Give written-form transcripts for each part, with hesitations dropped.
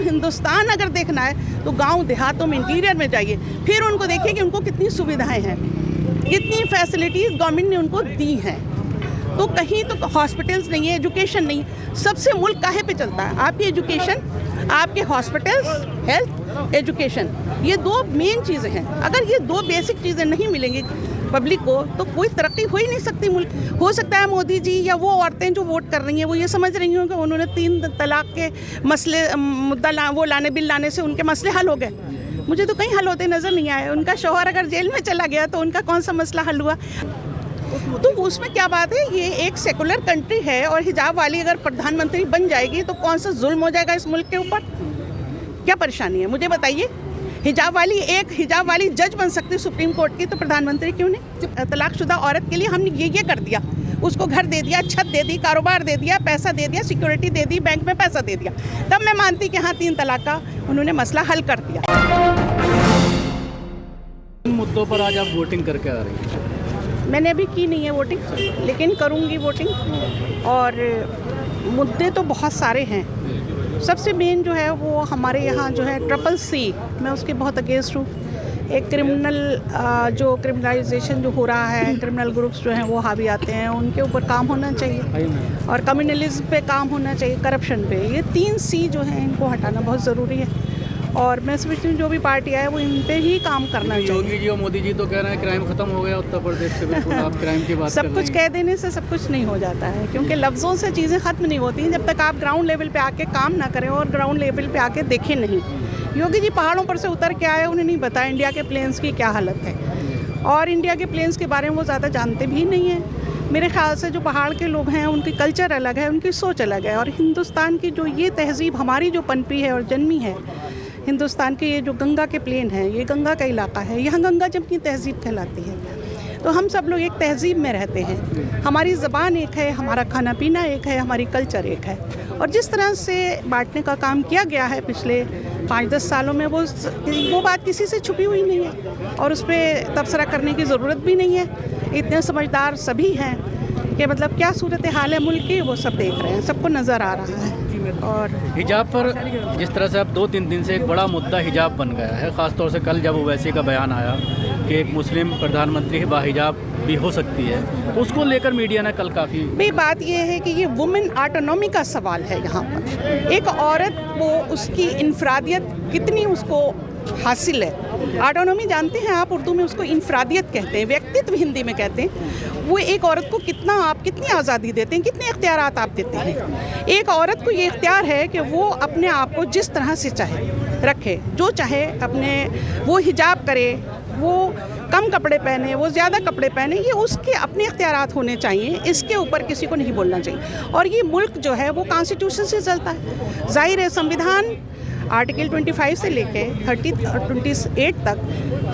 हिंदुस्तान अगर देखना है तो गांव देहातों में, इंटीरियर में जाइए, फिर उनको देखिए कि उनको कितनी सुविधाएं हैं, कितनी फैसिलिटीज़ गवर्नमेंट ने उनको दी हैं। तो कहीं तो हॉस्पिटल्स नहीं है, एजुकेशन नहीं, सबसे मुल्क काहे पे चलता है? आपकी एजुकेशन, आपके हॉस्पिटल्स, हेल्थ, एजुकेशन, ये दो मेन चीज़ें हैं। अगर ये दो बेसिक चीज़ें नहीं मिलेंगी पब्लिक को तो कोई तरक्की हो ही नहीं सकती मुल्क। हो सकता है मोदी जी या वो औरतें जो वोट कर रही हैं वो ये समझ रही हों कि उन्होंने 3 तलाक के मसले बिल लाने से उनके मसले हल हो गए। मुझे तो कहीं हल होते नज़र नहीं आए। उनका शौहर अगर जेल में चला गया तो उनका कौन सा मसला हल हुआ? तो उसमें क्या बात है? ये एक सेकुलर कंट्री है और हिजाब वाली अगर प्रधानमंत्री बन जाएगी तो कौन सा जुल्म हो जाएगा इस मुल्क के ऊपर? क्या परेशानी है मुझे बताइए। हिजाब वाली जज बन सकती है सुप्रीम कोर्ट की, तो प्रधानमंत्री क्यों नहीं? तलाकशुदा औरत के लिए हमने ये कर दिया, उसको घर दे दिया, छत दे दी, कारोबार दे दिया, पैसा दे दिया, सिक्योरिटी दे दी, बैंक में पैसा दे दिया, तब मैं मानती कि हाँ 3 तलाक का उन्होंने मसला हल कर दिया। इन मुद्दों पर आज आप वोटिंग करके आ रही हैं? मैंने अभी की नहीं है वोटिंग, लेकिन करूँगी वोटिंग। और मुद्दे तो बहुत सारे हैं। सबसे मेन जो है वो हमारे यहाँ जो है CCC, मैं उसके बहुत अगेंस्ट हूँ। एक क्रिमिनलाइजेशन जो हो रहा है, क्रिमिनल ग्रुप्स जो हैं वो हावी आते हैं, उनके ऊपर काम होना चाहिए और कम्युनलिज्म पे काम होना चाहिए, करप्शन पे। ये 3 C जो हैं इनको हटाना बहुत ज़रूरी है और मैं समझती हूँ जो भी पार्टी आए वो इन पे ही काम करना चाहिए। योगी जी और मोदी जी तो कह रहे हैं क्राइम खत्म हो गया उत्तर प्रदेश से, बिल्कुल आप क्राइम की बात सब कुछ कह देने से सब कुछ नहीं हो जाता है, क्योंकि लफ्ज़ों से चीज़ें ख़त्म नहीं होती हैं जब तक आप ग्राउंड लेवल पे आके काम ना करें और ग्राउंड लेवल पे आके देखें नहीं। योगी जी पहाड़ों पर से उतर के आए, उन्हें नहीं पता इंडिया के प्लेन्स की क्या हालत है और इंडिया के प्लेन्स के बारे में वो ज़्यादा जानते भी नहीं हैं। मेरे ख्याल से जो पहाड़ के लोग हैं उनकी कल्चर अलग है, उनकी सोच अलग है। और हिंदुस्तान की जो ये तहज़ीब हमारी जो पनपी है और जन्मी है, हिंदुस्तान के ये जो गंगा के प्लेन है, ये गंगा का इलाका है, यहाँ गंगा जब की तहज़ीब कहलाती है। तो हम सब लोग एक तहज़ीब में रहते हैं, हमारी ज़बान एक है, हमारा खाना पीना एक है, हमारी कल्चर एक है। और जिस तरह से बांटने का काम किया गया है पिछले 5-10 सालों में, वो बात किसी से छुपी हुई नहीं है और उस पर तबसरा करने की ज़रूरत भी नहीं है। इतने समझदार सभी हैं कि मतलब क्या सूरत हाल है मुल्क की वो सब देख रहे हैं, सबको नज़र आ रहा है। और हिजाब पर जिस तरह से अब 2-3 दिन से एक बड़ा मुद्दा हिजाब बन गया है, ख़ासतौर से कल जब ओवैसी का बयान आया कि एक मुस्लिम प्रधानमंत्री बाहिजाब भी हो सकती है, तो उसको लेकर मीडिया ने कल काफ़ी भाई बात यह है कि ये वुमेन ऑटोनॉमी का सवाल है। यहाँ पर एक औरत को उसकी इनफरादियत कितनी उसको हासिल है। ऑटोनॉमी जानते हैं आप, उर्दू में उसको इनफरादियत कहते हैं, व्यक्तित्व हिंदी में कहते हैं। वो एक औरत को कितनी आज़ादी देते हैं, कितने इख्तियारात आप देते हैं। एक औरत को ये इख्तियार है कि वो अपने आप को जिस तरह से चाहे रखे, जो चाहे अपने, वो हिजाब करे, वो कम कपड़े पहने, वो ज़्यादा कपड़े पहने, ये उसके अपने इख्तियारात होने चाहिए। इसके ऊपर किसी को नहीं बोलना चाहिए। और ये मुल्क जो है वो कॉन्स्टिट्यूशन से चलता है। जाहिर है संविधान आर्टिकल 25 से लेके 28 तक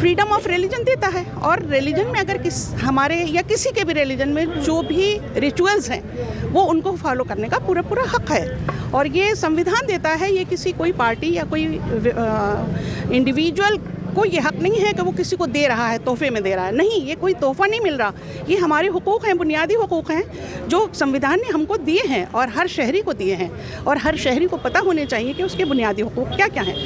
फ्रीडम ऑफ रिलीजन देता है और रिलीजन में अगर हमारे या किसी के भी रिलीजन में जो भी रिचुअल्स हैं वो उनको फॉलो करने का पूरा हक है और ये संविधान देता है। ये किसी कोई पार्टी या कोई इंडिविजुअल को ये हक नहीं है कि वो किसी को दे रहा है, तोहफे में दे रहा है। नहीं, ये कोई तोहफा नहीं मिल रहा, ये हमारे हुकूक़ हैं, बुनियादी हुकूक़ हैं जो संविधान ने हमको दिए हैं और हर शहरी को दिए हैं और हर शहरी को पता होने चाहिए कि उसके बुनियादी हुकूक़ क्या क्या हैं।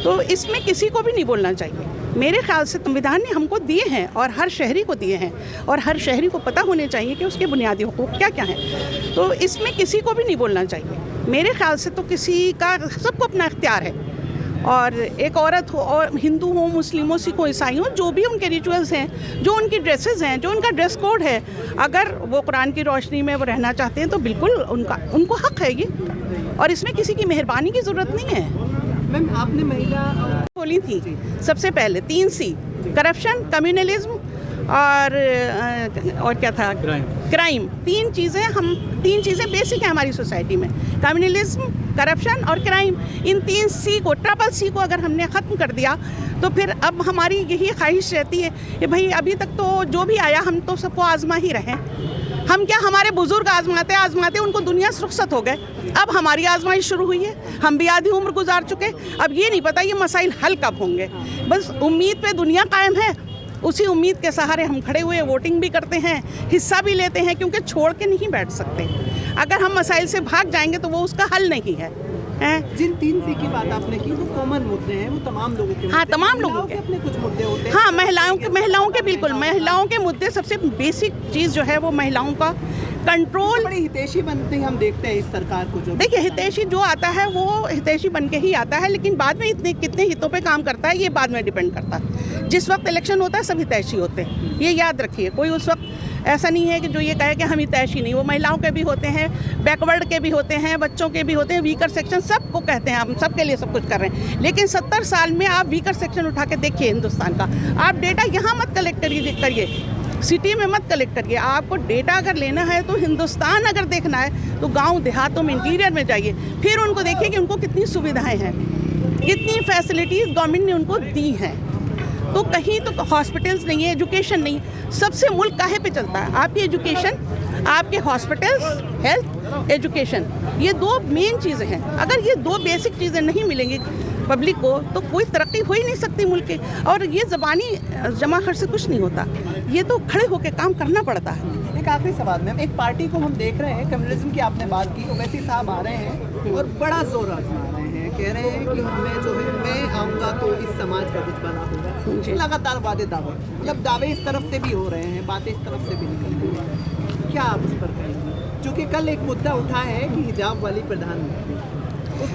तो इसमें किसी को भी नहीं बोलना चाहिए। मेरे ख्याल से संविधान ने हमको दिए हैं और हर शहरी को दिए हैं और हर शहरी को पता होने चाहिए कि उसके बुनियादी हुकूक़ क्या क्या हैं। तो इसमें किसी को भी नहीं बोलना चाहिए। मेरे ख्याल से तो किसी का, सबको अपना इख्तियार है। और एक औरत हो और हिंदू हो, मुस्लिम हो, सिख हो, ईसाई हो, जो भी उनके रिचुअल्स हैं, जो उनकी ड्रेसेस हैं, जो उनका ड्रेस कोड है, अगर वो कुरान की रोशनी में वो रहना चाहते हैं तो बिल्कुल उनको हक है ये। और इसमें किसी की मेहरबानी की ज़रूरत नहीं है। मैम आपने महिला बोली थी सबसे पहले 3 C, करप्शन, कम्युनलिज्म और क्या था, क्राइम। 3 चीज़ें बेसिक है हमारी सोसाइटी में, कम्युनलिज्म, करप्शन और क्राइम। इन 3 C को, CCC को अगर हमने ख़त्म कर दिया तो फिर अब हमारी यही ख्वाहिश रहती है कि भाई अभी तक तो जो भी आया हम तो सबको आजमा ही रहे। हम क्या, हमारे बुजुर्ग आजमाते उनको दुनिया से रुखसत हो गए, अब हमारी आजमाइश शुरू हुई है, हम भी आधी उम्र गुजार चुके। अब ये नहीं पता ये मसाइल हल कब होंगे। बस उम्मीद पे दुनिया कायम है, उसी उम्मीद के सहारे हम खड़े हुए वोटिंग भी करते हैं, हिस्सा भी लेते हैं, क्योंकि छोड़ के नहीं बैठ सकते। अगर हम मसाइल से भाग जाएंगे तो वो उसका हल नहीं है। हैं। जिन 3C की बात आपने की वो कॉमन मुद्दे हैं, वो तमाम लोगों के हाँ, मुद्दे हैं। तमाम लोगों महिलाओं के। अपने कुछ मुद्दे होते हैं। हाँ, महिलाओं के बिल्कुल, महिलाओं के मुद्दे सबसे बेसिक चीज़ जो है वो महिलाओं का कंट्रोल। बड़ी हितैषी बनते हम देखते हैं इस सरकार को। जो देखिए, हितैषी जो आता है वो हितैषी बन के ही आता है, लेकिन बाद में इतने कितने हितों पे काम करता है ये बाद में डिपेंड करता है। जिस वक्त इलेक्शन होता है सब हितैषी होते हैं, ये याद रखिए। कोई उस वक्त ऐसा नहीं है कि जो ये कहे कि हम हितैषी नहीं। वो महिलाओं के भी होते हैं, बैकवर्ड के भी होते हैं, बच्चों के भी होते हैं, वीकर सेक्शन सबको कहते हैं। हम सबके लिए सब कुछ कर रहे हैं, लेकिन 70 साल में आप वीकर सेक्शन उठा के देखिए हिंदुस्तान का। आप डेटा यहाँ मत कलेक्ट करिए, सिटी में मत कलेक्ट करिए। आपको डेटा अगर लेना है तो हिंदुस्तान अगर देखना है तो गांव देहातों में, इंटीरियर में जाइए, फिर उनको देखिए कि उनको कितनी सुविधाएं हैं, कितनी फैसिलिटीज़ गवर्नमेंट ने उनको दी हैं। तो कहीं तो हॉस्पिटल्स नहीं है, एजुकेशन नहीं। सबसे मुल्क काहे पे चलता है? आपकी एजुकेशन, आपके हॉस्पिटल्स, हेल्थ, एजुकेशन, ये 2 मेन चीज़ें हैं। अगर ये 2 बेसिक चीज़ें नहीं मिलेंगी पब्लिक को तो कोई तरक्की हो ही नहीं सकती मुल्क के। और ये ज़बानी जमा खर्च से कुछ नहीं होता, ये तो खड़े होकर काम करना पड़ता है। एक आखिरी सवाल मैम, एक पार्टी को हम देख रहे हैं, कम्युनिज्म की आपने बात की, ओवैसी साहब आ रहे हैं और बड़ा जोर आजमा रहे हैं, कह रहे हैं कि हमें जो है मैं आऊँगा तो इस समाज का कुछ बना होगा। लगातार वादे दावे, मतलब दावे इस तरफ से भी हो रहे हैं, बातें इस तरफ से भी निकल रही हैं, क्या आप उस पर कहेंगे? क्योंकि कल एक मुद्दा उठा है कि हिजाब वाली प्रधानमंत्री,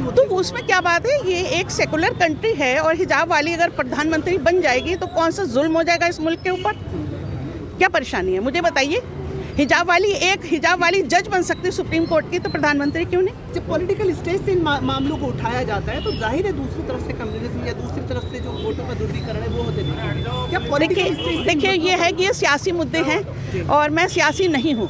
तो उसमें क्या बात है? ये एक सेकुलर कंट्री है और हिजाब वाली अगर प्रधानमंत्री बन जाएगी तो कौन सा जुल्म हो जाएगा इस मुल्क के ऊपर? क्या परेशानी है मुझे बताइए। हिजाब वाली जज बन सकती है सुप्रीम कोर्ट की, तो प्रधानमंत्री क्यों नहीं? जब पॉलिटिकल स्टेज से इन मामलों को उठाया जाता है तो जाहिर है दूसरी तरफ से कम्युनिज्म या दूसरी तरफ से जो वोटों का ध्रुवीकरण है वो होते नहीं। क्या पॉलिटिकल स्टेज? देखिए, ये है कि ये सियासी मुद्दे हैं और मैं सियासी नहीं हूँ।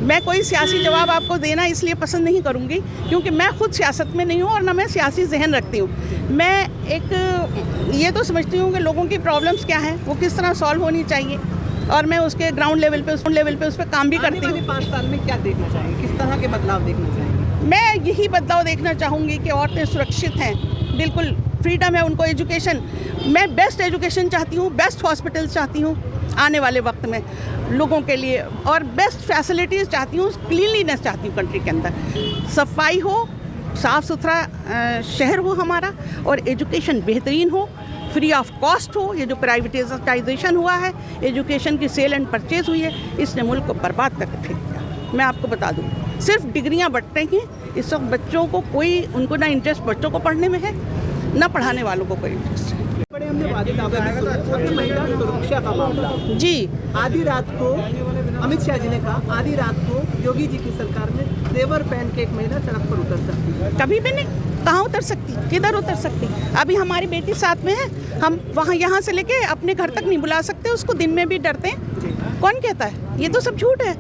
मैं कोई सियासी जवाब आपको देना इसलिए पसंद नहीं करूँगी क्योंकि मैं खुद सियासत में नहीं हूँ और ना मैं सियासी जहन रखती हूँ। मैं एक ये तो समझती हूँ कि लोगों की प्रॉब्लम्स क्या हैं, वो किस तरह सॉल्व होनी चाहिए, और मैं उसके ग्राउंड लेवल पे उस पर काम भी करती हूँ। 5 साल में क्या देखना चाहेंगे, किस तरह के बदलाव देखना चाहेंगे? मैं यही बदलाव देखना चाहूँगी कि औरतें सुरक्षित हैं, बिल्कुल फ्रीडम है उनको, एजुकेशन, मैं बेस्ट एजुकेशन चाहती हूँ, बेस्ट हॉस्पिटल्स चाहती हूँ आने वाले वक्त में लोगों के लिए, और बेस्ट फैसिलिटीज़ चाहती हूँ, क्लीनलीनेस चाहती हूँ कंट्री के अंदर, सफाई हो, साफ़ सुथरा शहर हो हमारा, और एजुकेशन बेहतरीन हो, फ्री ऑफ कॉस्ट हो। ये जो प्राइवेटाइजेशन हुआ है, एजुकेशन की सेल एंड परचेज हुई है, इसने मुल्क को बर्बाद करके फेंक दिया। मैं आपको बता दूँ, सिर्फ डिग्रियाँ बंट रही हैं इस वक्त। बच्चों को कोई, उनको ना इंटरेस्ट बच्चों को पढ़ने में है, ना पढ़ाने वालों को कोई इंटरेस्ट है। बड़े हमने वादे दावे भी सुने, अपने महिला सुरक्षा का मामला जी, आधी रात को अमित शाह जी ने कहा, आधी रात को योगी जी की सरकार में तेवर पहन के एक महिला सड़क पर उतर सकती है। कभी भी नहीं। कहाँ उतर सकती, किधर उतर सकती? अभी हमारी बेटी साथ में है, हम वहाँ यहाँ से लेके अपने घर तक नहीं बुला सकते उसको, दिन में भी डरते हैं। कौन कहता है? ये तो सब झूठ है।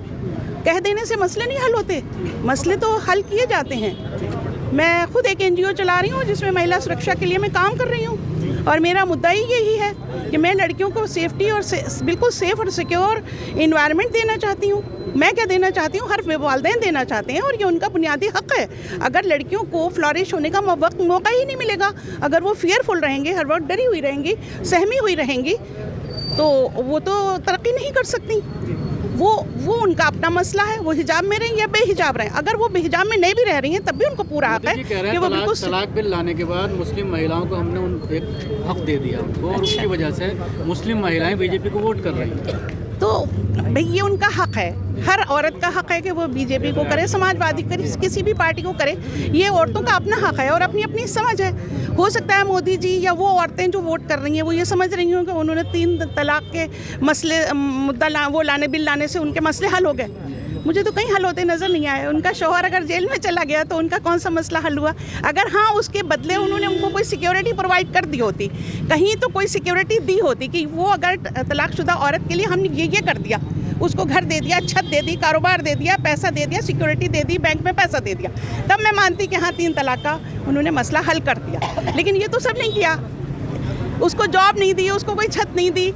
कह देने से मसले नहीं हल होते, मसले तो हल किए जाते हैं। मैं खुद एक NGO चला रही हूँ जिसमें महिला सुरक्षा के लिए मैं काम कर रही हूँ, और मेरा मुद्दा ही यही है कि मैं लड़कियों को सेफ्टी और बिल्कुल सेफ और सिक्योर इन्वायरमेंट देना चाहती हूँ। मैं क्या देना चाहती हूँ, हर वालिदैन देना चाहते हैं, और ये उनका बुनियादी हक़ है। अगर लड़कियों को फ्लॉरिश होने का मौका ही नहीं मिलेगा, अगर वो फियरफुल रहेंगे, हर वक्त डरी हुई रहेंगी, सहमी हुई रहेंगी, तो वो तो तरक्की नहीं कर सकती। वो उनका अपना मसला है, वो हिजाब में रहें या बेहिजाब रहें। अगर वो बेहिजाब में नहीं भी रह रही हैं तब भी उनको पूरा हक है कि वो बिल्कुल। तलाक बिल लाने के बाद मुस्लिम महिलाओं को हमने एक हक दे दिया उनको, और उसकी वजह से मुस्लिम महिलाएं बीजेपी को वोट कर रही हैं। तो भाई ये उनका हक है, हर औरत का हक है कि वो बीजेपी को करे, समाजवादी करे, किसी भी पार्टी को करे। ये औरतों का अपना हक है और अपनी अपनी समझ है। हो सकता है मोदी जी या वो औरतें जो वोट कर रही हैं वो ये समझ रही हों कि उन्होंने 3 तलाक के मसले बिल लाने से उनके मसले हल हो गए। मुझे तो कहीं हल होते नज़र नहीं आए। उनका शौहर अगर जेल में चला गया तो उनका कौन सा मसला हल हुआ? अगर हाँ उसके बदले उन्होंने उनको कोई सिक्योरिटी प्रोवाइड कर दी होती, कहीं तो कोई सिक्योरिटी दी होती कि वो अगर तलाकशुदा औरत के लिए हमने ये कर दिया, उसको घर दे दिया, छत दे दी, कारोबार दे दिया, पैसा दे दिया, सिक्योरिटी दे दी, बैंक में पैसा दे दिया, तब मैं मानती कि हाँ 3 तलाक का उन्होंने मसला हल कर दिया। लेकिन ये तो सब नहीं किया। उसको जॉब नहीं दी, उसको कोई छत नहीं दी,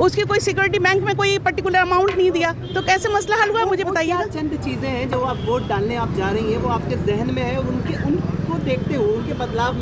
उसकी कोई सिक्योरिटी, बैंक में कोई पर्टिकुलर अमाउंट नहीं दिया, तो कैसे मसला हल हुआ मुझे बताइएगा। चंद चीज़ें हैं जो आप वोट डालने आप जा रही हैं वो आपके जहन में है, उनको देखते हुए उनके बदलाव